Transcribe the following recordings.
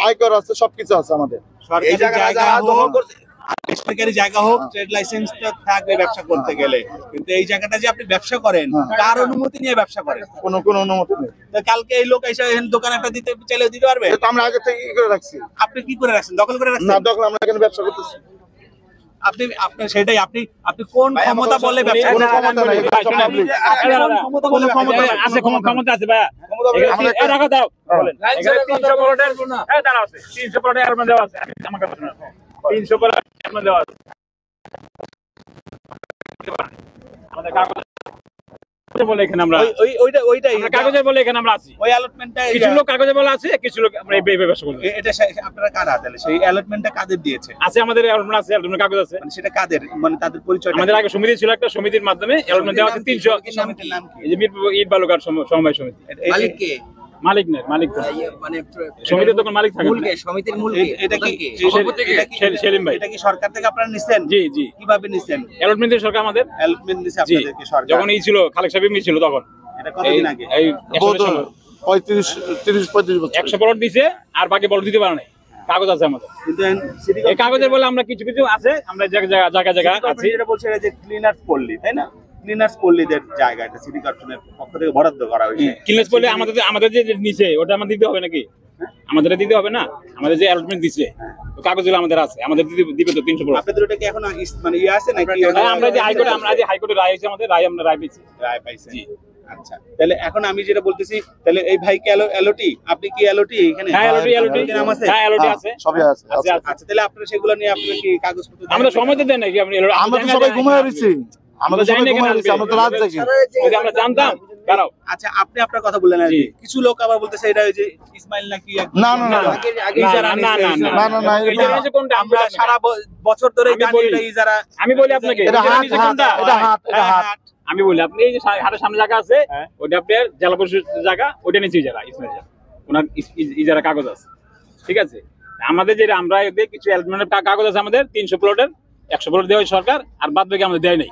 আয়কর আছে, সবকিছু আছে আমাদের। সরকারি জায়গা হোক, ট্রেড লাইসেন্স তো থাকবে ব্যবসা করতে গেলে, কিন্তু এই জায়গাটা যে আপনি ব্যবসা করেন কার অনুমতি নিয়ে ব্যবসা করেন? কোনো অনুমতি নেই। কালকে এই লোক এসে দোকান একটা দিতে চাইলে দিতে পারবে? এটা আমরা আগে থেকে করে রাখছি। আপনি কি করে রাখছেন? দখল করে রাখছেন? না, দখল আমরা এখানে ব্যবসা করতেছি। আপনি সেটাই আপনি কোন ক্ষমতা বলে ব্যবসা? কোনো ক্ষমতা নাই, কোনো ক্ষমতা আছে, ক্ষমতা আছে ভাই। এই রাখো দাও বলেন। এখানে 300 প্লটের এই দাঁড়াও আছে, 300 প্লটের এর মধ্যে আছে। আমার কথা শোনো, 300 প্লটের এর মধ্যে আছে। আমাদের কাগজ বলে এখানে আমরা ওইটাই কাগজে বলে এখানে আমরা আছি। ওই অ্যালটমেন্টটা কিছু লোক কাগজে বলে আছে, কিছু লোক আমরা এই ব্যবসা করি। এটা আপনারা কারা তাহলে? সেই অ্যালটমেন্টটা কাদের দিয়েছে? আছে আমাদের অ্যালটমেন্ট আছে, অ্যালটমেন্ট কাগজ আছে। মানে সেটা কাদের, মানে তাদের পরিচয়? আমাদের আগে সমিতি ছিল, একটা সমিতির মাধ্যমে অ্যালটমেন্ট দেওয়া আছে 300। সমিতির নাম কি? এই যে মিরপুর ইট বালুঘাট সমবায় সমিতি। মালিক কে? মালিক নেই, মালিক মানে সমিতির তখন মালিক থাকে। সমিতির মূল কে? এটা কি সেলিম ভাই? এটা কি সরকার থেকে আপনারা নিছেন? জি জি। কিভাবে নিছেন? অ্যালটমেন্ট দিয়ে সরকার আমাদের অ্যালটমেন্ট দিছে আপনাদেরকে সরকার? যখন এই ছিল খালেক সাহেব ছিল তখন। এটা কতদিন আগে? এই 35 বছর 100 প্লট দিছে, আর বাকি প্লট দিতে পারে নাই। কাগজ আছে আমাদের, কিন্তু এই কাগজের বলে আমরা কিছু আছে, আমরা জায়গা আছি। এটা বলছে যে ক্লিনার্স পল্লী, তাই না? ক্লিনার্স পল্লীদের জায়গা, এটা সিটি কর্পোরেশনের পক্ষ থেকে বরাদ্দ করা হয়েছে। ক্লিনার্স পল্লী আমাদের যে নিচে ওটা আমাদের দিতে হবে নাকি? আমাদের দিতে হবে না? আমাদের যে অ্যালটমেন্ট দিছে কাগজগুলো আমাদের আছে, আমাদের দিবে তো 300 প্লট। আপনাদের ওটা কি এখন মানে আছে নাকি? আমরা যে হাইকোর্টে রায় হয়েছে আমাদের, আমরা রায় পেয়েছি। জি, আচ্ছা। তাহলে এখন আমি যেটা বলতেছি, তাহলে এই ভাই কি এলওটি? আপনি কি এলওটি এখানে? হ্যাঁ, এলওটি নাম আছে? হ্যাঁ, এলওটি আছে, সবই আছে। আচ্ছা, তাহলে আপনারা সেগুলো নিয়ে আপনারা কি কাগজপত্র আমাদের সময় দেন নাকি? আপনি আমরা তো সবাই ঘুমিয়ে রয়েছি, আমরা সবাই ঘুমিয়ে রয়েছি, আমরা তো রাত জাগি। আমরা জানতাম। আচ্ছা, আপনি আপনার কথা বললেন আর কি। কিছু লোক আবার বলতেছে এটা ওই যে ইসমাইল নাকি না, আমরা সারা বছর ধরে জানি এটা ইজারা। আমি বলি আপনাকে, এটা হাট। আমি বলি আপনি এই যে হাটের সামনে জায়গা আছে, ওটা আপনার জেলা পরিষদ জায়গা, ওটা নিচে ইজারা, ইসমাইল ওনার ইজারা কাগজ আছে, ঠিক আছে? আমাদের যেটা আমরা কিছু অ্যালটমেন্টের কাগজ আছে আমাদের 300 প্লটের, 100 প্লট দেওয়া হয় সরকার, আর বাদ বাকি আমাদের দেয় নাই।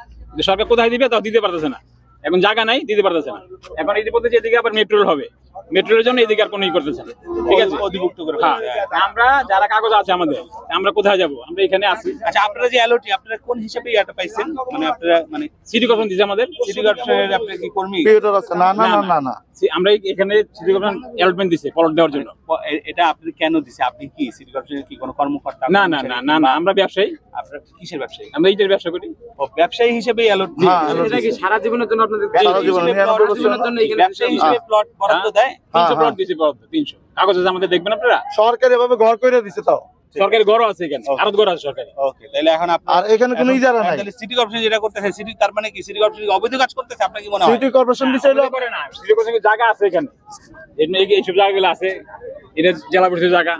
সরকার কোথায় দিবে তাও দিতে পারতেছে না, এখন জায়গা নাই, দিতে পারতেছে না। এখন এই যে বলতেছে এদিকে আবার মেট্রোল হবে, মেট্রোলের জন্য এদিকে আর কোনো করতেছে না, ঠিক আছে? অধিভুক্ত করে। আমরা যারা কাগজ আছে আমাদের, আমরা কোথায় যাব? আমরা এখানে আছি। আচ্ছা, আপনারা যে এলওটি আপনারা কোন হিসাবে এটা পাইছেন? মানে আপনারা মানে সিটি কর্পোরেশন দিছে আমাদের। সিটি কর্পোরেশনের আপনি কি কর্মী? না, আমরা এখানে সিটি কর্পোরেশন অ্যালটমেন্ট দিছে প্লট দেওয়ার জন্য। এটা আপনি কেন দিছে? আপনি কি সিটি কর্পোরেশনের কি কোনো কর্মকর্তা? না, আমরা ব্যবসায়ী। আপনারা কিসের ব্যবসায়ী? আমরা ইটের ব্যবসা করি। ও, ব্যবসায়ী হিসেবে এলওটি? এটা কি সারা জীবনের জন্য আপনাদের? সারা জীবনের জন্য ব্যবসায়ী হিসেবে প্লট বরাদ্দ দেয়? 300 প্লট দিছে, বরাদ্দ 300। কাগজ আছে আমাদের, দেখবেন আপনারা। সরকারি ভাবে ঘর করে দিছে, তাও সরকারি ঘরও আছে এখানে, আরো ঘর আছে সরকারি। ওকে, তাহলে এখন আর এখানে কোনো ইজারা নাই। তাহলে সিটি কর্পোরেশন যেটা করতেছে, সিটি তার মানে কি সিটি কর্পোরেশন অবৈধ কাজ করতেছে? আপনার কি মনে হয়? সিটি কর্পোরেশন দিছিল করে না, সিটি কর্পোরেশনের জায়গা আছে এখানে, এইসব জায়গাগুলো আছে। এটা জেলা পরিষদের জায়গা,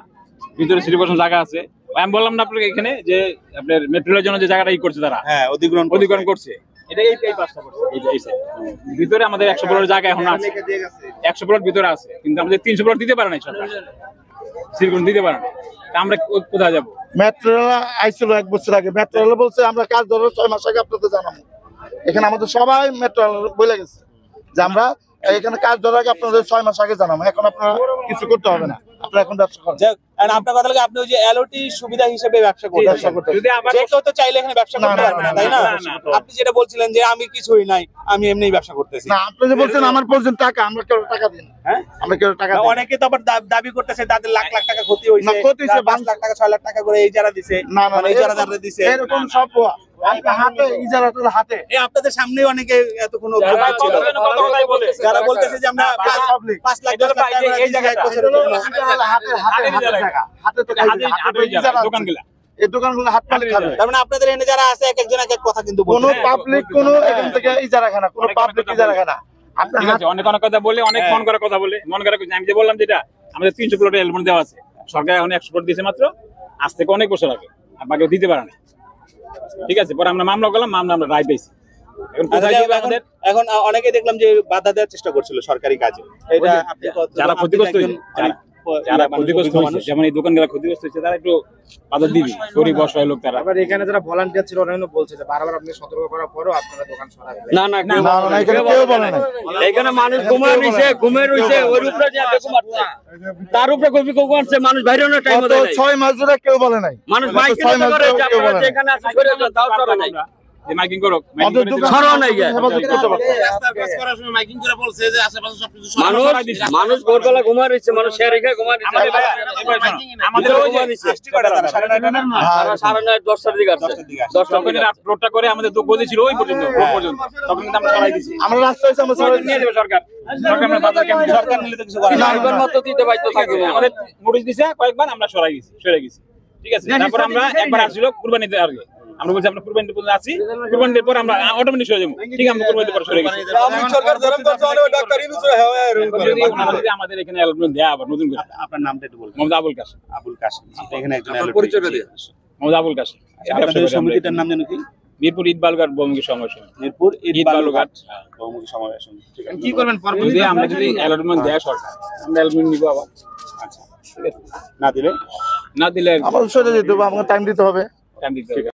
ভিতরে সিটি কর্পোরেশন জায়গা আছে। আমি বললাম না আপনাকে এখানে যে আপনার মেট্রোলের জন্য যে জায়গাটা করছে তারা, হ্যাঁ, অধিগ্রহণ করছে। এটা এই পাঁচটা করছে, এই সাইড ভিতরে আমাদের 100 প্লটের জায়গা এখন আছে, 100 প্লট ভিতরে আছে, কিন্তু আমাদের 300 প্লট দিতে পারে নাই সরকার, সিটি কর্পোরেশন দিতে পারে না। আমরা কোথায় যাবো? মেট্রোল আইছিল 1 বছর আগে, মেট্রোল বলছে আমরা কাজ ধরো 6 মাস আগে আপনাদের জানাবো। এখানে আমাদের সবাই মেট্রোল বলে গেছে যে আমরা এখানে কাজ ধরার আগে আপনাদের 6 মাস আগে জানাবো। এখন আপনারা কিছু করতে হবে না, আপনারা এখন ব্যবসা করেন। আপনার কথা লাগে আপনি ওই যে এলওটি সুবিধা হিসেবে ব্যবসা করতে, যদি যে কেউ তো চাইলে এখানে ব্যবসা করতে পারবে না, তাই না? আপনি যেটা বলছিলেন যে আমি কিছুই নাই, আমি এমনিই ব্যবসা করতেছি। না, আপনি যে বলছেন আমার পর্যন্ত টাকা, আমরা কেউ টাকা দিই না। হ্যাঁ, আমরা কেউ টাকা দিই না। অনেকে তো আবার দাবি করতেছে তাদের লাখ লাখ টাকা ক্ষতি হইছে, না, ক্ষতি হইছে 5 লাখ টাকা 6 লাখ টাকা করে এই যারা দিছে, মানে এই যারা দিছে, এরকম সব হাতে ইজারাতুল হাতে। এই আপনাদের সামনেই অনেকে এতক্ষণ অভিযোগ ছিল, যারা বলতেছে যে আমরা 5 লাখ 10 লাখ টাকা এই জায়গায় বছরের জন্য হাতে তো দোকানগুলা, এই দোকানগুলো হাত পালে খাবে। তার মানে আপনাদের এখানে যারা আছে এক একজন এক এক কথা কিন্তু কোনো পাবলিক কোনো এখান থেকে ইজারা খানা, কোনো পাবলিক ইজারা খানা। ঠিক আছে, অনেক কথা বলে, অনেক মন করা কথা বলে, মন করা আমি যে বললাম যেটা আমাদের 300 প্লটের অ্যালটমেন্ট দেওয়া আছে, সরকার এখন 100 প্লট দিয়েছে মাত্র, আজ থেকে অনেক বছর আগে, আর বাকি দিতে পারে না। ঠিক আছে, পরে আমরা মামলা করলাম, আমরা রায় পেয়েছি। এখন অনেকে দেখলাম যে বাধা দেওয়ার চেষ্টা করছিল সরকারি কাজে। এটা আপনি যারা ক্ষতিগ্রস্ত যারা ক্ষতিগ্রস্ত হয়েছে, যেমন এই দোকানগুলো ক্ষতিগ্রস্ত হয়েছে, তারা একটু বাধা দিবি, গরিব অসহায় লোক তারা। আবার এখানে যারা ভলান্টিয়ার ছিল ওরা বলছে যে বারবার আপনি সতর্ক করার পরও আপনারা দোকান সরাবেন না না না না না, এখানে কেউ বলে নাই। এখানে মানুষ ঘুমে রইছে ওর উপরে যে বেকু মারছে তার উপরে কবি কবি মারছে মানুষ বাইরে না টাইম গত দেয় নাই 6 মাস ধরে কেউ বলে নাই। মানুষ গত বাইক 6 মাস করে ধরে কেউ বলে নাই। এখানে আছে করে যান তাও সরে নাই যে মাইকিং করো, আমাদের দোকান সরাও নাই গা। হেফাজত করতে পারবে। মানুষ ভোরবেলা ঘুমা রইছে মানুষ শেয়ার রেখে ঘুমা রইছে আমাদের ভাইয়া, এবার শোনো, আমাদের ওই যে আসছে কয়টা তারা? 9:30 না? সারা 9:30 10টার দিকে আসছে 10টার তখন দিকে রোডটা করে আমাদের তো গদি ছিল ওই পর্যন্ত, রোড পর্যন্ত। তখন কিন্তু আমরা সরাই দিছি। আমরা রাস্তা হইছে আমরা সবাই নিয়ে যাবে সরকার। সরকার আমরা বাজার কেমন দিবে? সরকার নিলে তো কিছু করার না, নাই। এবার মাত্র দিতে বাইতে থাকবে আমাদের নোটিশ দিছে কয়েকবার, আমরা সরে গেছি। ঠিক আছে, তারপর আমরা একবার আসছিল কুরবানিতে আগে, আমরা বলছি আমরা কুরবানিতে পর্যন্ত আছি, কুরবানির পর আমরা অটোমেটিক সরে যাবো। ঠিক আছে, আমরা কুরবানিতে পর সরে গেছি। সরকার ধরম করছে অনেক ডাক্তার ইনুস হয়ে যদি ওনারা যদি আমাদের এখানে অ্যালটমেন্ট দেয় আবার নতুন করে। আপনার নামটা একটু বলুন। মোহাম্মদ আবুল কাশেম। আবুল কাশেম, আপনি এখানে একজন পরিচয়টা দিন। মোহাম্মদ আবুল কাশেম। আপনাদের সমিতিটার নাম জানো কি? মিরপুর ঈদ বালুঘাট বহুমুখী সমাবেশ সমিতি। মিরপুর ঈদ ঈদ বালুঘাট। বালুঘাট বহুমুখী সমাবেশ সমিতি। ঠিক আছে। কি করবেন পরবর্তীতে? যদি আমরা যদি অ্যালটমেন্ট দেয় সরকার, আমরা অ্যালটমেন্ট নিব আবার। আচ্ছা, ঠিক আছে। না দিলে না দিলে আমাদের সরে যেতে হবে, আমাকে টাইম দিতে হবে। টাইম দিতে হবে।